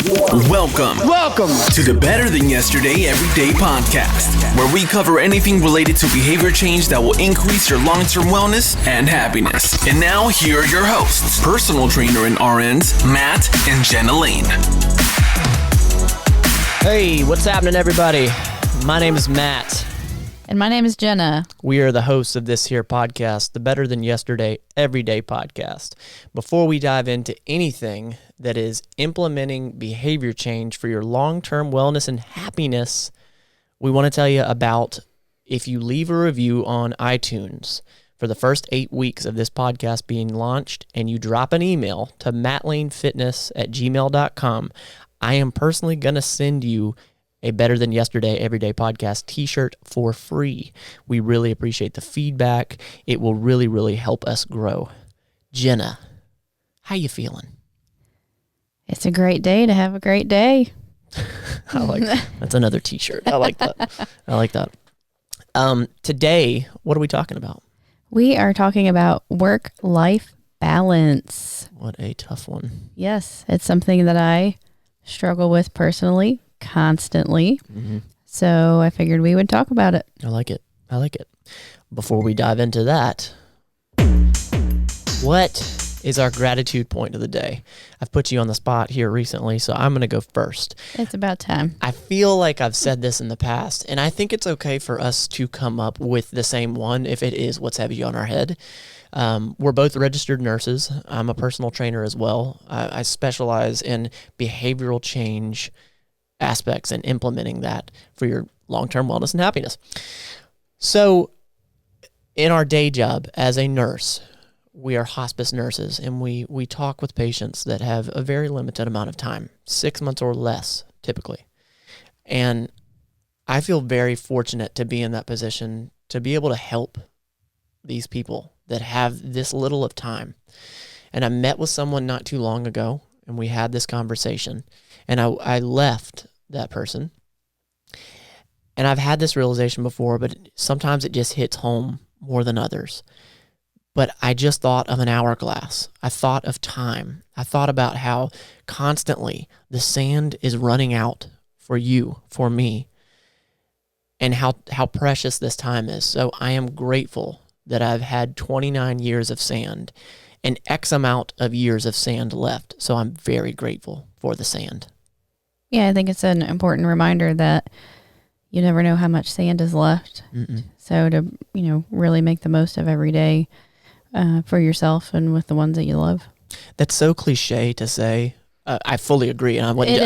Welcome to the Better Than Yesterday Everyday Podcast, where we cover anything related to behavior change that will increase your long-term wellness and happiness. And now, here are your hosts, personal trainer and RNs, Matt and Jenna Lane. Hey, what's happening, everybody? My name is Matt. And my name is Jenna. We are the hosts of this here podcast, the Better Than Yesterday Everyday Podcast. Before we dive into anything that is implementing behavior change for your long-term wellness and happiness, we want to tell you about if you leave a review on iTunes for the first 8 weeks of this podcast being launched and you drop an email to MattLaneFitness@gmail.com, I am personally going to send you a Better Than Yesterday Everyday Podcast t-shirt for free. We really appreciate the feedback. It will really, really help us grow. Jenna, how you feeling? It's a great day to have a great day. I like that. That's another t-shirt. I like that. I like that. Today, what are we talking about? We are talking about work-life balance. What a tough one. Yes, it's something that I struggle with personally, constantly. Mm-hmm. So I figured we would talk about it. I like it. I like it. Before we dive into that, what is our gratitude point of the day? I've put you on the spot here recently, so I'm going to go first. It's about time. I feel like I've said this in the past, and I think it's okay for us to come up with the same one if it is what's heavy on our head. We're both registered nurses. I'm a personal trainer as well. I specialize in behavioral change aspects and implementing that for your long-term wellness and happiness. So in our day job as a nurse, we are hospice nurses, and we talk with patients that have a very limited amount of time, 6 months or less typically. And I feel very fortunate to be in that position to be able to help these people that have this little of time. And I met with someone not too long ago, and we had this conversation, and I left that person. And I've had this realization before, but sometimes it just hits home more than others. But I just thought of an hourglass. I thought of time. I thought about how constantly the sand is running out for you, for me, and how precious this time is. So I am grateful that I've had 29 years of sand and X amount of years of sand left. So I'm very grateful for the sand. Yeah, I think it's an important reminder that you never know how much sand is left. Mm-mm. So to, really make the most of every day for yourself and with the ones that you love. That's so cliche to say. I fully agree, and I wouldn't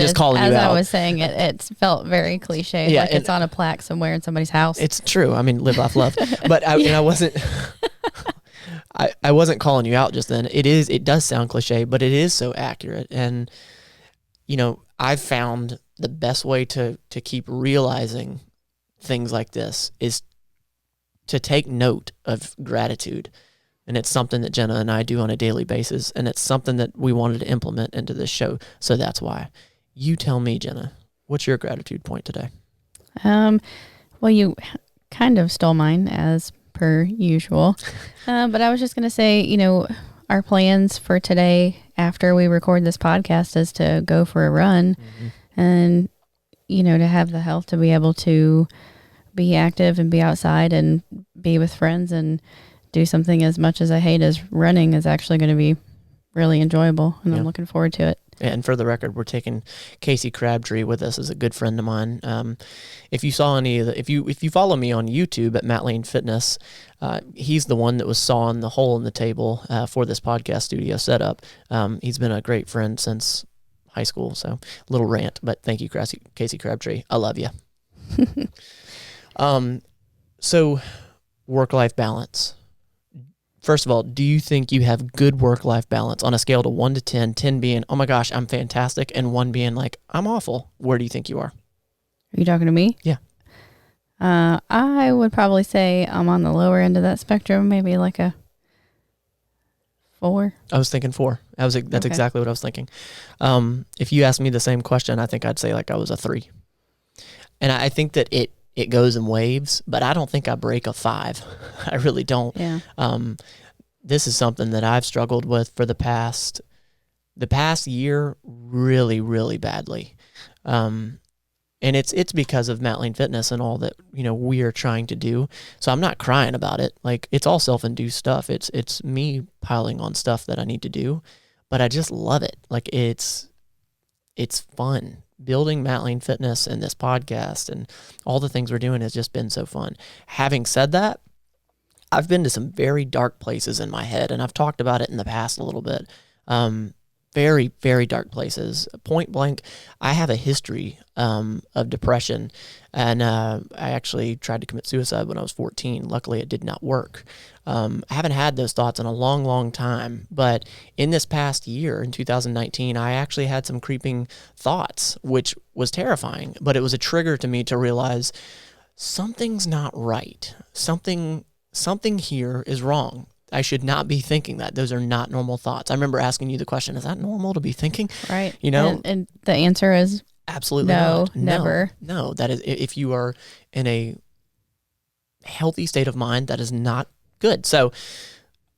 just calling you out. As I was saying, it felt very cliche, yeah, like it's on a plaque somewhere in somebody's house. It's true. I mean, live, laugh, love. But I wasn't. I wasn't calling you out just then. It does sound cliche, but it is so accurate. And I've found the best way to keep realizing things like this is to take note of gratitude. And it's something that Jenna and I do on a daily basis, and it's something that we wanted to implement into this show. So that's why. You tell me, Jenna, what's your gratitude point today? Well, you kind of stole mine as per usual. But I was just going to say, our plans for today after we record this podcast is to go for a run and, to have the health to be able to be active and be outside and be with friends and do something as much as I hate as running is actually going to be really enjoyable, and I'm looking forward to it. And for the record, we're taking Casey Crabtree with us as a good friend of mine. If you saw if you follow me on YouTube at MattLaneFitness, he's the one that was sawing the hole in the table for this podcast studio setup. He's been a great friend since high school, so a little rant, but thank you, Casey Crabtree. I love you. So work-life balance. First of all, do you think you have good work-life balance on a scale to 1 to 10, 10 being, oh my gosh, I'm fantastic, and 1 being like, I'm awful? Where do you think you are? Are you talking to me? Yeah. I would probably say I'm on the lower end of that spectrum, maybe like a 4. I was thinking 4. That's okay. Exactly what I was thinking. If you asked me the same question, I think I'd say like I was a 3. And I think that it goes in waves, but I don't think I break a 5. I really don't. Yeah. This is something that I've struggled with for the past the past year really, really badly. And it's because of MattLaneFitness and all that, we are trying to do. So I'm not crying about it. Like, it's all self-induced stuff. It's me piling on stuff that I need to do, but I just love it. Like, it's fun. Building MattLaneFitness and this podcast and all the things we're doing has just been so fun. Having said that, I've been to some very dark places in my head, and I've talked about it in the past a little bit. Very, very dark places. Point blank, I have a history of depression, and I actually tried to commit suicide when I was 14. Luckily, it did not work. I haven't had those thoughts in a long, long time, but in this past year, in 2019, I actually had some creeping thoughts, which was terrifying, but it was a trigger to me to realize something's not right. Something here is wrong. I should not be thinking that. Those are not normal thoughts. I remember asking you the question, is that normal to be thinking? Right. And the answer is absolutely no, not. never. No, that is, if you are in a healthy state of mind, that is not good. So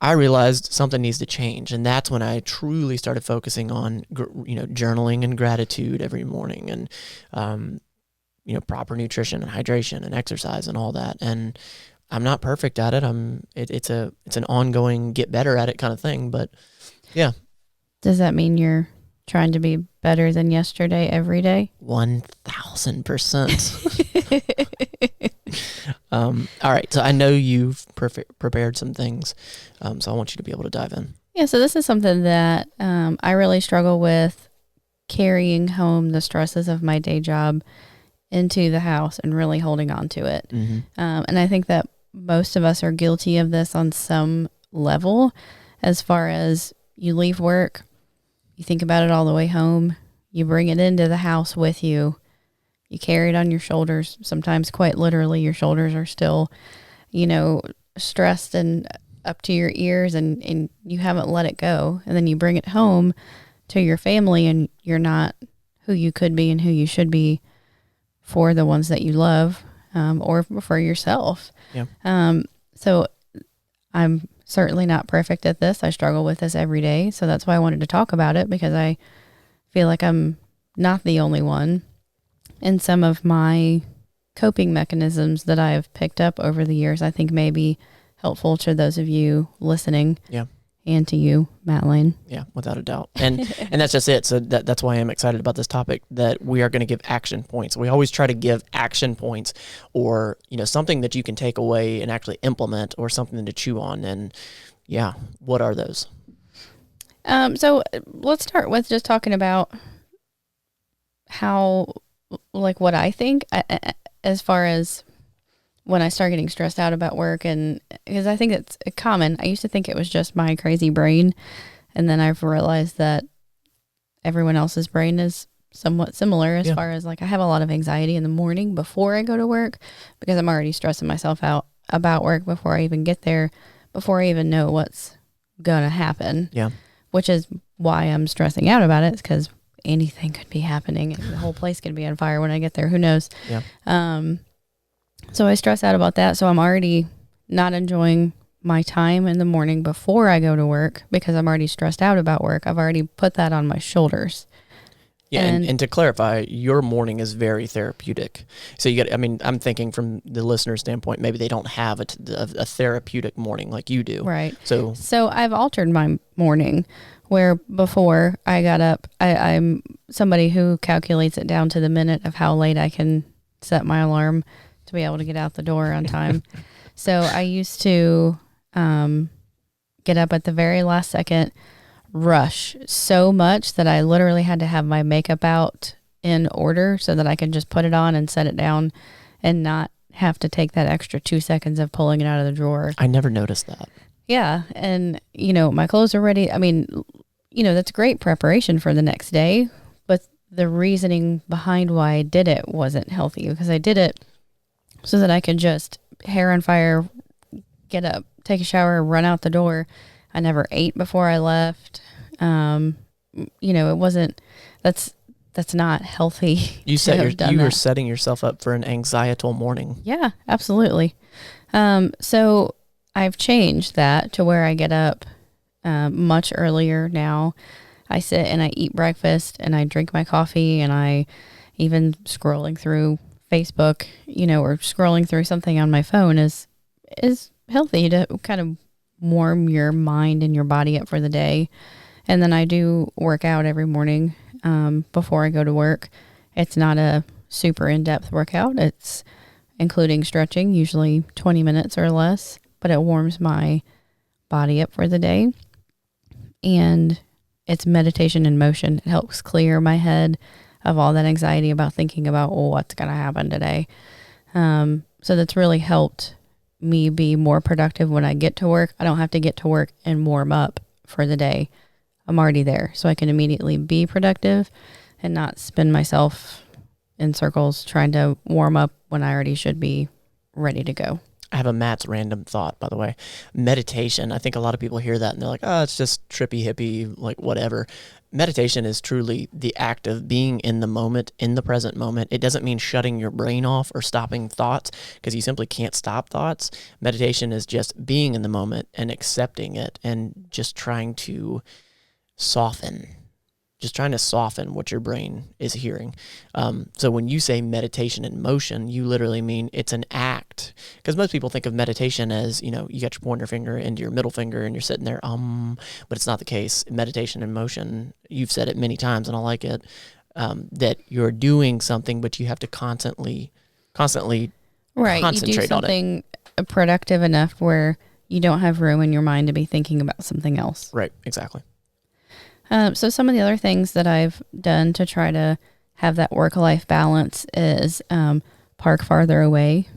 I realized something needs to change. And that's when I truly started focusing on, journaling and gratitude every morning and, proper nutrition and hydration and exercise and all that. And I'm not perfect at it. It's an ongoing get better at it kind of thing, but yeah. Does that mean you're trying to be better than yesterday every day? 1000%. All right. So I know you've prepared some things. So I want you to be able to dive in. Yeah. So this is something that I really struggle with, carrying home the stresses of my day job into the house and really holding on to it. Mm-hmm. And I think that most of us are guilty of this on some level, as far as you leave work, you think about it all the way home, you bring it into the house with you, you carry it on your shoulders. Sometimes quite literally, your shoulders are still, stressed and up to your ears, and you haven't let it go. And then you bring it home to your family, and you're not who you could be and who you should be for the ones that you love, or for yourself. Yeah. So I'm certainly not perfect at this. I struggle with this every day. So that's why I wanted to talk about it, because I feel like I'm not the only one. And some of my coping mechanisms that I've picked up over the years, I think may be helpful to those of you listening. Yeah. And to you, Matt Lane. Yeah, without a doubt. And that's just it. So that's why I'm excited about this topic, that we are going to give action points. We always try to give action points, or, something that you can take away and actually implement, or something to chew on. And yeah, what are those? So let's start with just talking about how, what I think, as far as when I start getting stressed out about work, and because I think it's common. I used to think it was just my crazy brain, and then I've realized that everyone else's brain is somewhat similar, as far as I have a lot of anxiety in the morning before I go to work, because I'm already stressing myself out about work before I even get there, before I even know what's gonna happen. Yeah. Which is why I'm stressing out about it, because anything could be happening, and the whole place could be on fire when I get there. Who knows? Yeah. So I stress out about that. So I'm already not enjoying my time in the morning before I go to work, because I'm already stressed out about work. I've already put that on my shoulders. Yeah. And to clarify, your morning is very therapeutic. So I'm thinking from the listener's standpoint, maybe they don't have a therapeutic morning like you do. Right. So I've altered my morning, where before I got up, I'm somebody who calculates it down to the minute of how late I can set my alarm to be able to get out the door on time. So I used to get up at the very last second, rush so much that I literally had to have my makeup out in order so that I could just put it on and set it down and not have to take that extra 2 seconds of pulling it out of the drawer. I never noticed that. Yeah. And, my clothes are ready. I mean, that's great preparation for the next day, but the reasoning behind why I did it wasn't healthy, because I did it so that I could just hair on fire, get up, take a shower, run out the door. I never ate before I left. It wasn't, that's not healthy. You were setting yourself up for an anxietal morning. Yeah, absolutely. So I've changed that to where I get up much earlier now. I sit and I eat breakfast and I drink my coffee, and I even scrolling through Facebook, or scrolling through something on my phone is healthy to kind of warm your mind and your body up for the day. And then I do work out every morning before I go to work. It's not a super in-depth workout. It's including stretching, usually 20 minutes or less, but it warms my body up for the day. And it's meditation in motion. It helps clear my head of all that anxiety about thinking about, what's going to happen today. So that's really helped me be more productive when I get to work. I don't have to get to work and warm up for the day. I'm already there, so I can immediately be productive and not spin myself in circles trying to warm up when I already should be ready to go. I have a Matt's random thought, by the way. Meditation, I think a lot of people hear that and they're like, it's just trippy, hippie, like whatever. Meditation is truly the act of being in the moment, in the present moment. It doesn't mean shutting your brain off or stopping thoughts, because you simply can't stop thoughts. Meditation is just being in the moment and accepting it and just trying to soften what your brain is hearing. So when you say meditation in motion, you literally mean it's an act. Because most people think of meditation as, you got your pointer finger into your middle finger and you're sitting there, but it's not the case. Meditation in motion, you've said it many times and I like it, that you're doing something, but you have to constantly concentrate you do something productive enough where you don't have room in your mind to be thinking about something else. Right, exactly. So some of the other things that I've done to try to have that work-life balance is park farther away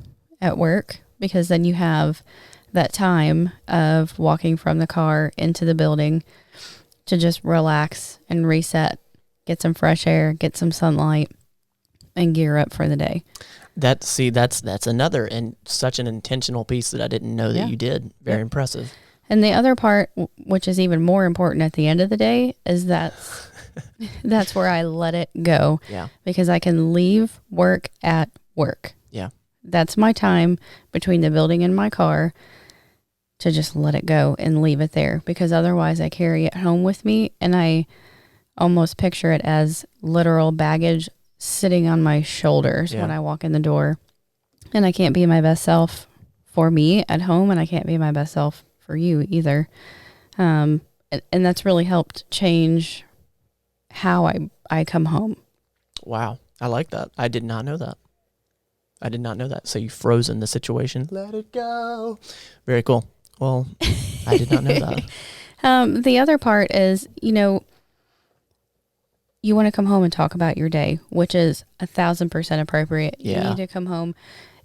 at work, because then you have that time of walking from the car into the building to just relax and reset, get some fresh air, get some sunlight, and gear up for the day. That's another and such an intentional piece that I didn't know that you did. Very impressive. And the other part, which is even more important at the end of the day, is that's where I let it go. Yeah. Because I can leave work at work. Yeah. That's my time between the building and my car to just let it go and leave it there. Because otherwise I carry it home with me, and I almost picture it as literal baggage sitting on my shoulders when I walk in the door. And I can't be my best self for me at home, and I can't be my best self for you either. And that's really helped change how I come home. Wow. I like that. I did not know that. So you've frozen the situation. Let it go. Very cool. Well, I did not know that. The other part is, you want to come home and talk about your day, which is 1,000% appropriate. Yeah. You need to come home,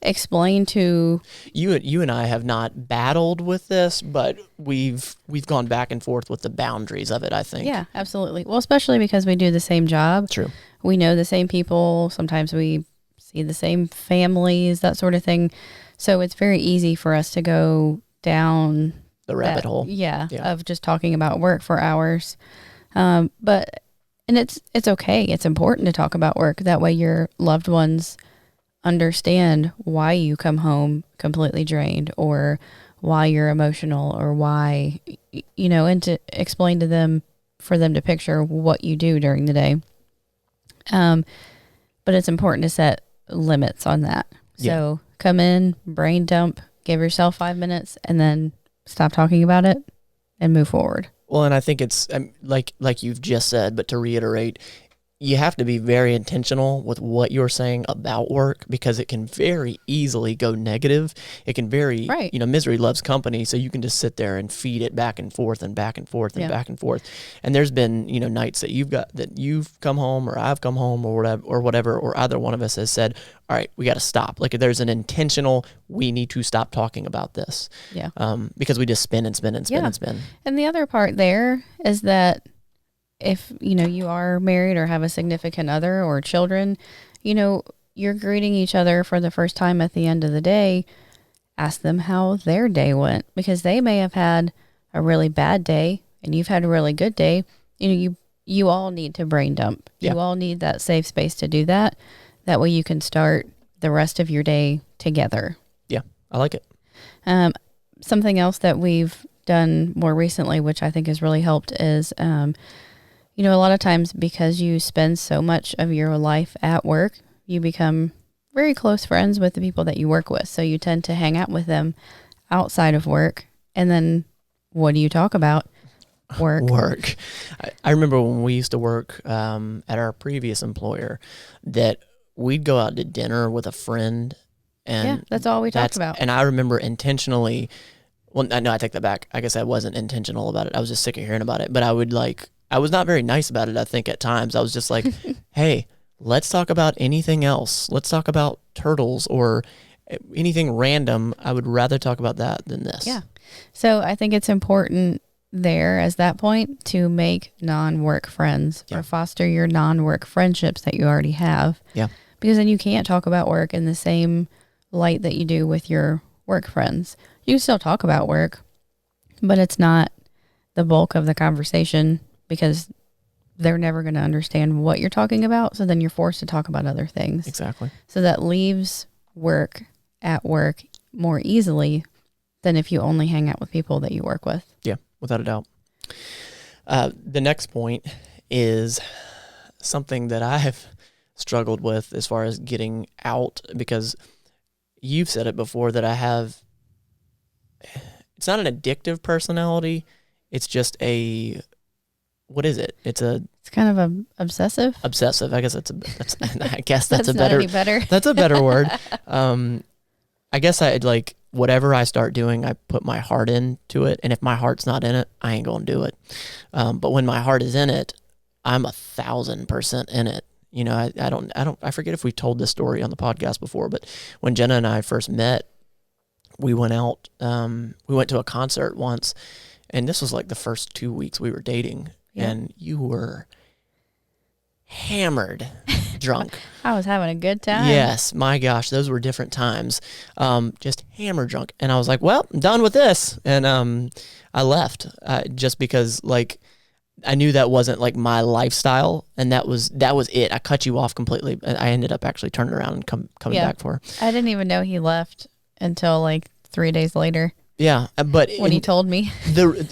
explain to you and I have not battled with this, but we've gone back and forth with the boundaries of it, I think. Yeah, absolutely. Well, especially because we do the same job. True. We know the same people. Sometimes we see the same families, that sort of thing. So it's very easy for us to go down the rabbit hole. Yeah, of just talking about work for hours. But it's okay. It's important to talk about work. That way your loved ones understand why you come home completely drained, or why you're emotional, or why, and to explain to them, for them to picture what you do during the day. But it's important to set limits on that. So come in, brain dump, give yourself 5 minutes, and then stop talking about it and move forward. Well, and I think it's like you've just said, but to reiterate, you have to be very intentional with what you're saying about work, because it can very easily go negative. It can misery loves company, so you can just sit there and feed it back and forth and back and forth and back and forth. And there's been, nights that you've come home, or I've come home, or whatever, or either one of us has said, all right, we got to stop. Like, there's an intentional, we need to stop talking about this. Yeah. Because we just spin and spin and spin and spin. And the other part there is that if, you are married or have a significant other or children, you're greeting each other for the first time at the end of the day. Ask them how their day went, because they may have had a really bad day and you've had a really good day. You all need to brain dump. You all need that safe space to do that. That way you can start the rest of your day together. Yeah, I like it. Something else that we've done more recently, which I think has really helped, is you know, a lot of times because you spend so much of your life at work, you become very close friends with the people that you work with. So you tend to hang out with them outside of work. And then what do you talk about? Work. I remember when we used to work at our previous employer that we'd go out to dinner with a friend. And that's all we talked about. And I remember intentionally, well, no, I take that back. I guess I wasn't intentional about it. I was just sick of hearing about it. But I was not very nice about it, I think, at times. I was just like, hey, let's talk about anything else. Let's talk about turtles or anything random. I would rather talk about that than this. Yeah. So I think it's important there as that point to make non-work friends or foster your non-work friendships that you already have. Yeah. Because then you can't talk about work in the same light that you do with your work friends. You can still talk about work, but it's not the bulk of the conversation because they're never going to understand what you're talking about. So then you're forced to talk about other things. Exactly. So that leaves work at work more easily than if you only hang out with people that you work with. Yeah, without a doubt. The next point is something that I have struggled with as far as getting out, because you've said it before that I have, it's not an addictive personality. It's just what is it? It's kind of obsessive. Obsessive. I guess that's That's a better, not any better. That's a better word. I guess I'd like, whatever I start doing, I put my heart into it. And if my heart's not in it, I ain't going to do it. But when my heart is in it, I'm 1,000% in it. You know, I forget if we told this story on the podcast before, but when Jenna and I first met, we went out, we went to a concert once, and this was like the first 2 weeks we were dating, and you were hammered drunk. I was having a good time. Yes, my gosh, those were different times. Just hammered drunk. And I was like, well, I'm done with this. And I left just because, like, I knew that wasn't like my lifestyle, and that was it. I cut you off completely. I ended up actually turning around and coming back for her. I didn't even know he left until like 3 days later. Yeah, but when he told me,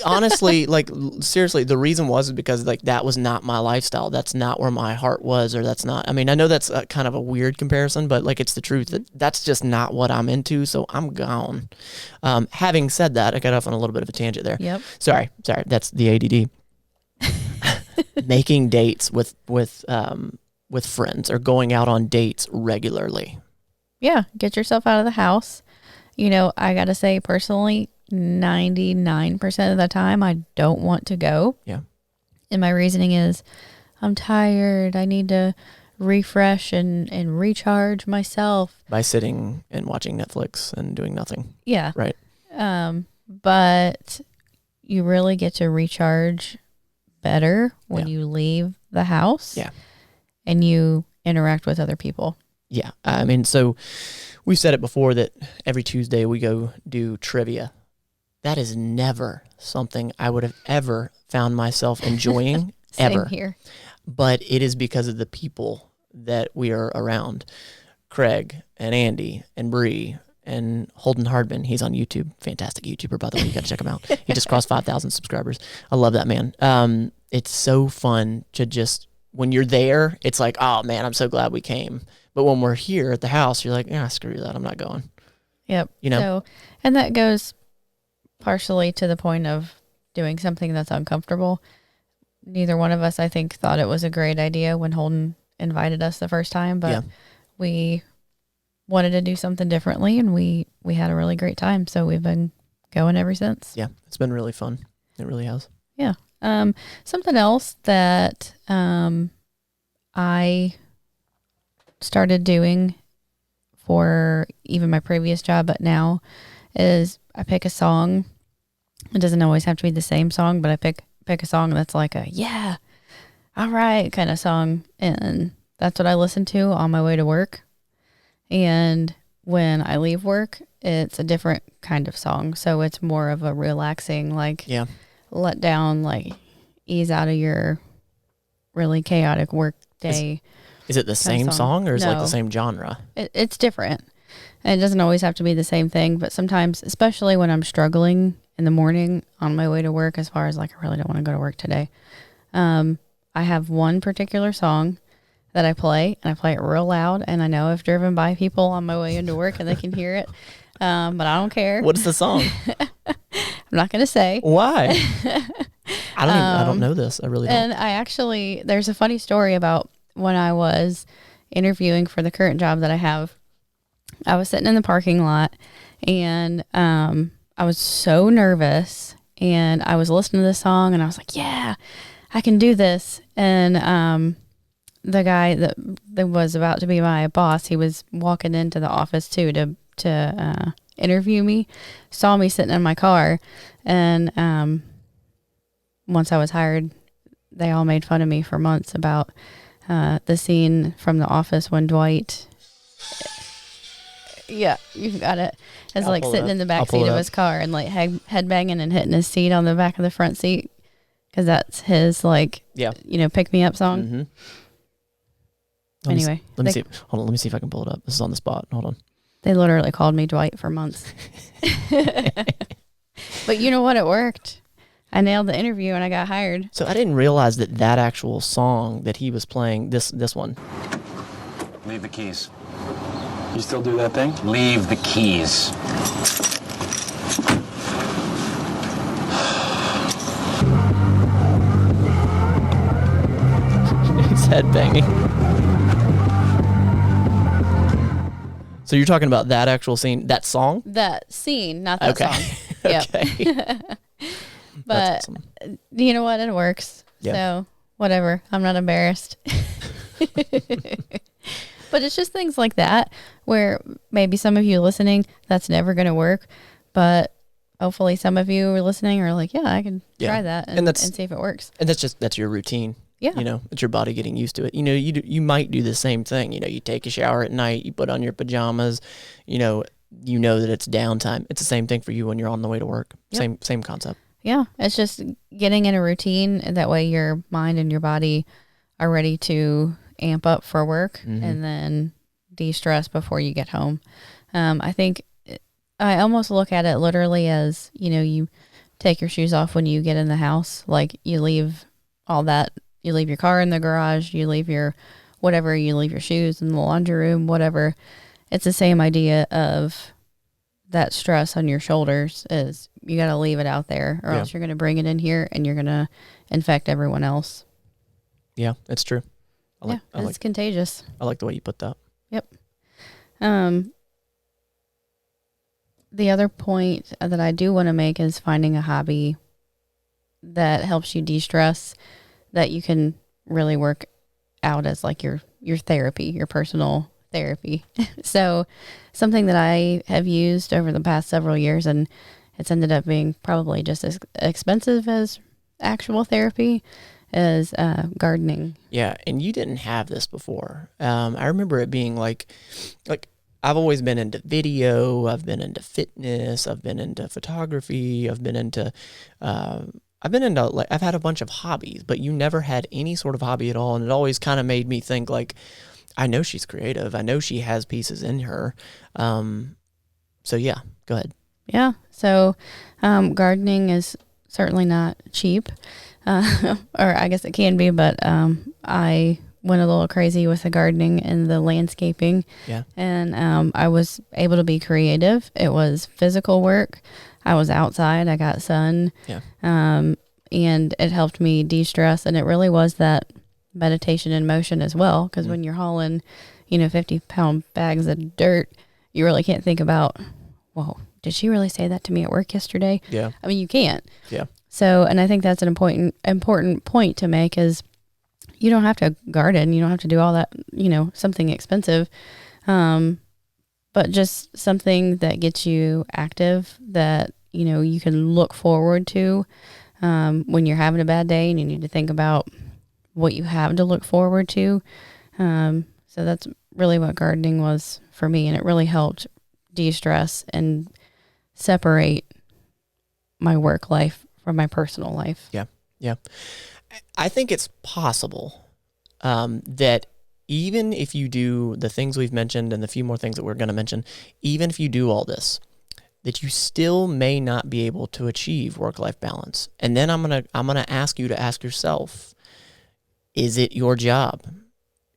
honestly, like seriously, the reason was because like that was not my lifestyle. That's not where my heart was, or that's not. I mean, I know that's kind of a weird comparison, but like it's the truth. That's just not what I'm into. So I'm gone. Having said that, I got off on a little bit of a tangent there. Yep. Sorry. That's the ADD. Making dates with friends or going out on dates regularly. Yeah, get yourself out of the house. You know, I got to say personally, 99% of the time I don't want to go. Yeah. And my reasoning is I'm tired. I need to refresh and recharge myself. By sitting and watching Netflix and doing nothing. Yeah. Right. But you really get to recharge better when you leave the house. Yeah. And you interact with other people. Yeah. I mean, so we've said it before that every Tuesday we go do trivia. That is never something I would have ever found myself enjoying. Same ever. Here. But it is because of the people that we are around. Craig and Andy and Bree and Holden Hardman. He's on YouTube. Fantastic YouTuber, by the way. You got to check him out. He just crossed 5,000 subscribers. I love that man. It's so fun to just, when you're there, it's like, oh man, I'm so glad we came. But when we're here at the house, you're like, yeah, screw that. I'm not going. Yep. You know? So, and that goes partially to the point of doing something that's uncomfortable. Neither one of us, I think, thought it was a great idea when Holden invited us the first time, but we wanted to do something differently, and we had a really great time. So we've been going ever since. Yeah. It's been really fun. It really has. Yeah. Something else that I started doing for even my previous job, but now is I pick a song. It doesn't always have to be the same song, but I pick a song that's like a, yeah, all right kind of song. And that's what I listen to on my way to work. And when I leave work, it's a different kind of song. So it's more of a relaxing, like let down, like ease out of your really chaotic work day. Is it the same song or is it like the same genre? It's different. And it doesn't always have to be the same thing, but sometimes, especially when I'm struggling in the morning on my way to work, as far as like, I really don't want to go to work today. I have one particular song that I play, and I play it real loud, and I know I've driven by people on my way into work and they can hear it, but I don't care. What's the song? I'm not going to say. Why? I don't know this. I really don't. And there's a funny story about when I was interviewing for the current job that I have. I was sitting in the parking lot, and I was so nervous, and I was listening to this song, and I was like, yeah, I can do this. And the guy that was about to be my boss, he was walking into the office too to interview me, saw me sitting in my car, and once I was hired, they all made fun of me for months about the scene from The Office when Dwight, yeah, you've got it, is like sitting in the back seat of his car and like head banging and hitting his seat on the back of the front seat, because that's his pick me up song. Mm-hmm. Anyway, let me see. Hold on. Let me see if I can pull it up. This is on the spot. Hold on. They literally called me Dwight for months. But you know what? It worked. I nailed the interview and I got hired. So I didn't realize that actual song that he was playing, this one. Leave the keys. You still do that thing? Leave the keys. He's headbanging. So you're talking about that actual scene, that song? That scene, not that song. Okay. But awesome. You know what? It works. Yeah. So whatever. I'm not embarrassed. But it's just things like that where maybe some of you listening, that's never going to work. But hopefully some of you are listening are like, yeah, I can try that and see if it works. And that's your routine. Yeah. You know, it's your body getting used to it. You know, you might do the same thing. You know, you take a shower at night, you put on your pajamas, you know that it's downtime. It's the same thing for you when you're on the way to work. Yep. Same concept. Yeah. It's just getting in a routine. And that way your mind and your body are ready to amp up for work, mm-hmm. and then de-stress before you get home. I think I almost look at it literally as, you take your shoes off when you get in the house. Like you leave all that, you leave your car in the garage, you leave your whatever, you leave your shoes in the laundry room, whatever. It's the same idea of that stress on your shoulders is you got to leave it out there or else you're going to bring it in here and you're going to infect everyone else. Yeah, that's true. It's contagious. I like the way you put that. Yep. The other point that I do want to make is finding a hobby that helps you de-stress, that you can really work out as like your therapy, your personal therapy. So something that I have used over the past several years, and it's ended up being probably just as expensive as actual therapy, is gardening. Yeah, and you didn't have this before. I remember it being like I've always been into video, I've been into fitness, I've been into photography, I've had a bunch of hobbies, but you never had any sort of hobby at all, and it always kind of made me think like, I know she's creative, I know she has pieces in her. So yeah, go ahead. Yeah, so gardening is certainly not cheap. Or I guess it can be, but I went a little crazy with the gardening and the landscaping. Yeah. And I was able to be creative. It was physical work. I was outside. I got sun. Yeah. And it helped me de-stress. And it really was that meditation in motion as well. Because when you're hauling, 50-pound bags of dirt, you really can't think about, whoa, did she really say that to me at work yesterday? Yeah. I mean, you can't. Yeah. So, and I think that's an important point to make is you don't have to garden. You don't have to do all that, something expensive. But just something that gets you active that, you can look forward to when you're having a bad day and you need to think about what you have to look forward to. So that's really what gardening was for me. And it really helped de-stress and separate my work life from my personal life. Yeah. Yeah. I think it's possible that even if you do the things we've mentioned and the few more things that we're going to mention, even if you do all this, that you still may not be able to achieve work-life balance. And then I'm going to ask you to ask yourself, is it your job?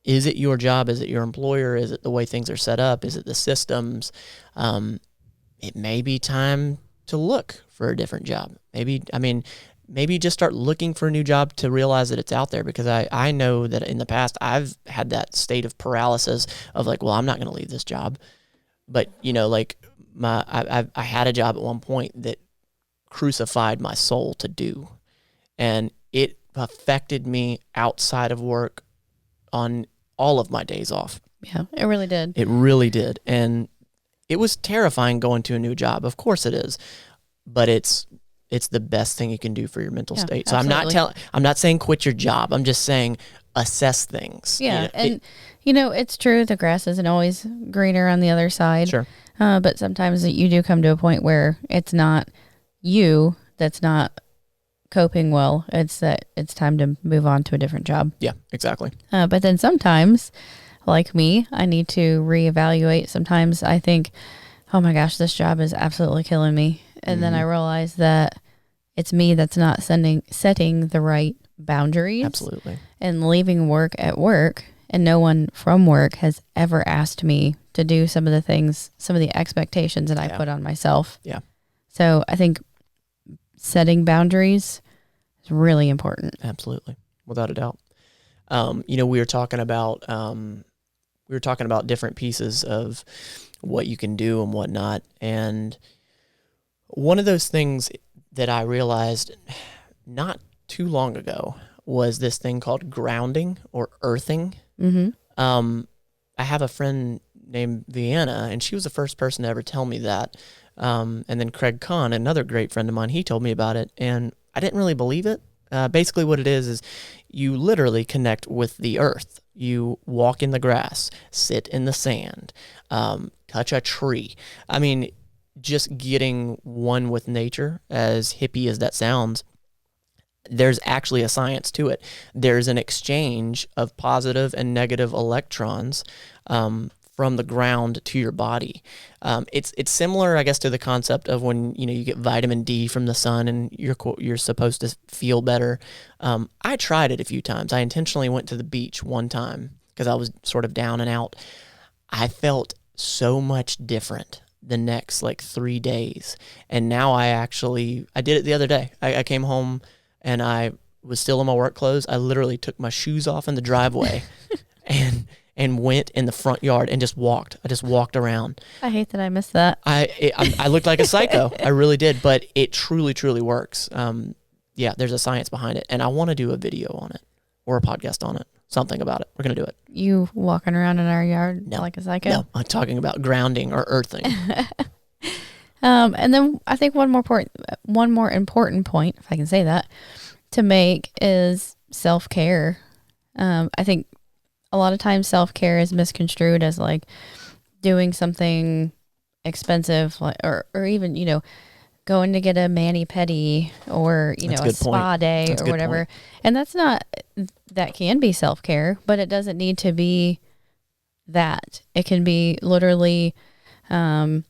Is it your job? Is it your employer? Is it the way things are set up? Is it the systems? It may be time to look for a different job. Maybe just start looking for a new job to realize that it's out there, because I know that in the past I've had that state of paralysis of like, well, I'm not going to leave this job. But, like I had a job at one point that crucified my soul to do. And it affected me outside of work on all of my days off. Yeah, it really did. It really did. And it was terrifying going to a new job. Of course it is. But it's the best thing you can do for your mental state. So absolutely. I'm not saying quit your job. I'm just saying assess things. Yeah. It's true. The grass isn't always greener on the other side. Sure. But sometimes you do come to a point where it's not you that's not coping well. It's that it's time to move on to a different job. Yeah, exactly. But then sometimes, like me, I need to reevaluate. Sometimes I think, oh my gosh, this job is absolutely killing me. And then I realize that it's me that's not setting the right boundaries. Absolutely. And leaving work at work. And no one from work has ever asked me to do some of the things, some of the expectations that I put on myself. Yeah. So I think setting boundaries is really important. Absolutely. Without a doubt. We were talking about different pieces of what you can do and whatnot. And one of those things that I realized not too long ago was this thing called grounding or earthing. Mm-hmm. I have a friend named Vienna, and she was the first person to ever tell me that. And then Craig Kahn, another great friend of mine, he told me about it, and I didn't really believe it. Basically what it is you literally connect with the earth. You walk in the grass, sit in the sand, touch a tree. I mean, just getting one with nature, as hippie as that sounds, there's actually a science to it. There's an exchange of positive and negative electrons from the ground to your body. It's similar, I guess, to the concept of when you get vitamin D from the sun and you're supposed to feel better. I tried it a few times. I intentionally went to the beach one time because I was sort of down and out. I felt so much different the next 3 days, and now I did it the other day. I came home and I was still in my work clothes. I literally took my shoes off in the driveway and went in the front yard and just walked. I just walked around. I hate that I missed that. I looked like a psycho. I really did, but it truly, truly works. There's a science behind it, and I want to do a video on it or a podcast on it, something about it. We're going to do it. You walking around in our yard like a psycho? No, I'm talking about grounding or earthing. And then I think one more important point, if I can say that, to make is self-care. I think a lot of times self-care is misconstrued as doing something expensive, or even, going to get a mani-pedi or, a spa day or whatever. And that can be self-care, but it doesn't need to be that. It can be literally, I'm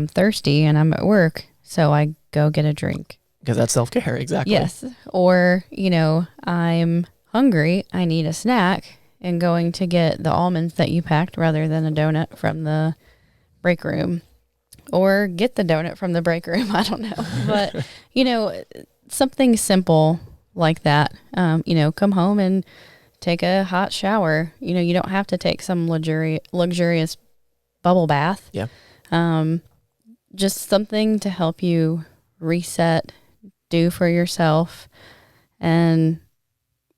thirsty and I'm at work, so I go get a drink. Because that's self-care, exactly. Yes. Or, I'm hungry, I need a snack, and going to get the almonds that you packed rather than a donut from the break room. Or get the donut from the break room, I don't know. But, something simple like that. Come home and take a hot shower. You don't have to take some luxurious bubble bath. Yeah. Just something to help you reset, do for yourself, and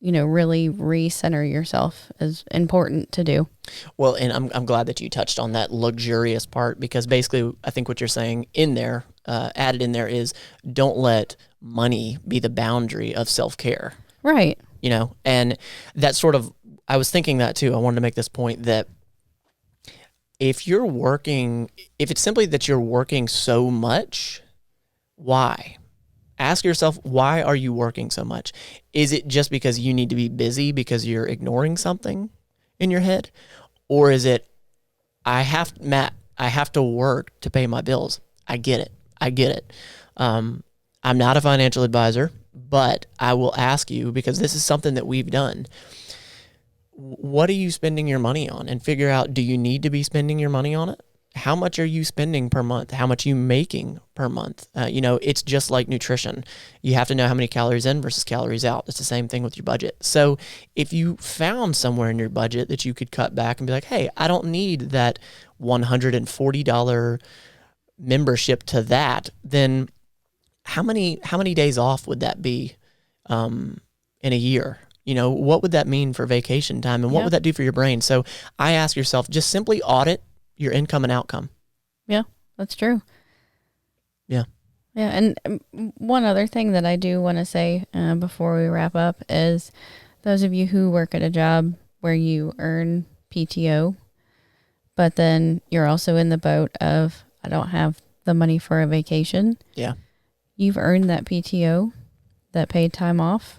really recenter yourself is important to do. Well, and I'm glad that you touched on that luxurious part, because basically I think what you're saying in there, added in there, is don't let money be the boundary of self-care. Right. And that sort of, I was thinking that too. I wanted to make this point that if it's simply that you're working so much, why? Ask yourself, why are you working so much? Is it just because you need to be busy because you're ignoring something in your head? Or is it, I have to work to pay my bills. I get it. I'm not a financial advisor. but I will ask you, because this is something that we've done. What are you spending your money on? And figure out, do you need to be spending your money on it? How much are you spending per month? How much are you making per month? It's just like nutrition. You have to know how many calories in versus calories out. It's the same thing with your budget. So if you found somewhere in your budget that you could cut back and be like, hey, I don't need that $140 membership to that, then how many days off would that be in a year? What would that mean for vacation time, and what would that do for your brain? So I ask yourself, just simply audit your income and outcome. Yeah, that's true. Yeah. Yeah. And one other thing that I do want to say before we wrap up is those of you who work at a job where you earn PTO, but then you're also in the boat of, I don't have the money for a vacation. Yeah. You've earned that PTO, that paid time off.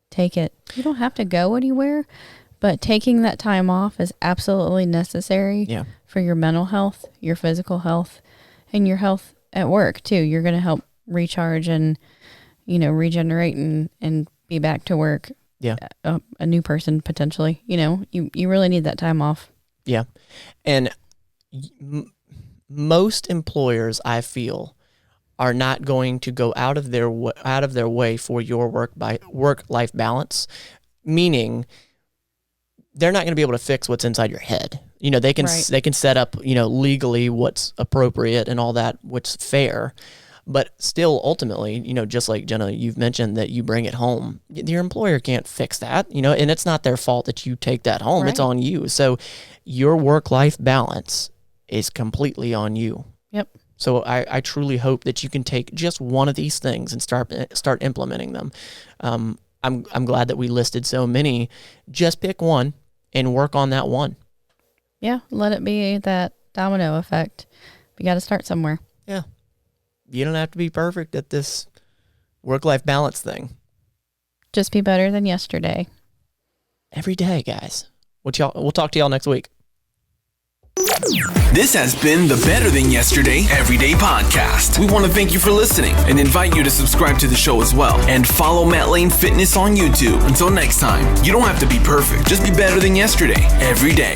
Take it. You don't have to go anywhere, but taking that time off is absolutely necessary for your mental health, your physical health, and your health at work too. You're going to help recharge and, regenerate and be back to work. Yeah. A new person potentially, you really need that time off. Yeah. And most employers, I feel, are not going to go out of their way for your work-life balance, meaning they're not going to be able to fix what's inside your head. They can set up, legally what's appropriate and all that, what's fair, but still ultimately, just like Jenna, you've mentioned that you bring it home. Your employer can't fix that, and it's not their fault that you take that home. Right. It's on you. So your work-life balance is completely on you. Yep. So I truly hope that you can take just one of these things and start implementing them. I'm glad that we listed so many. Just pick one and work on that one. Yeah, let it be that domino effect. We got to start somewhere. Yeah. You don't have to be perfect at this work-life balance thing. Just be better than yesterday. Every day, guys. We'll talk to y'all next week. This has been the Better Than Yesterday Everyday Podcast. We want to thank you for listening and invite you to subscribe to the show as well. And follow Matt Lane Fitness on YouTube. Until next time, you don't have to be perfect. Just be better than yesterday every day.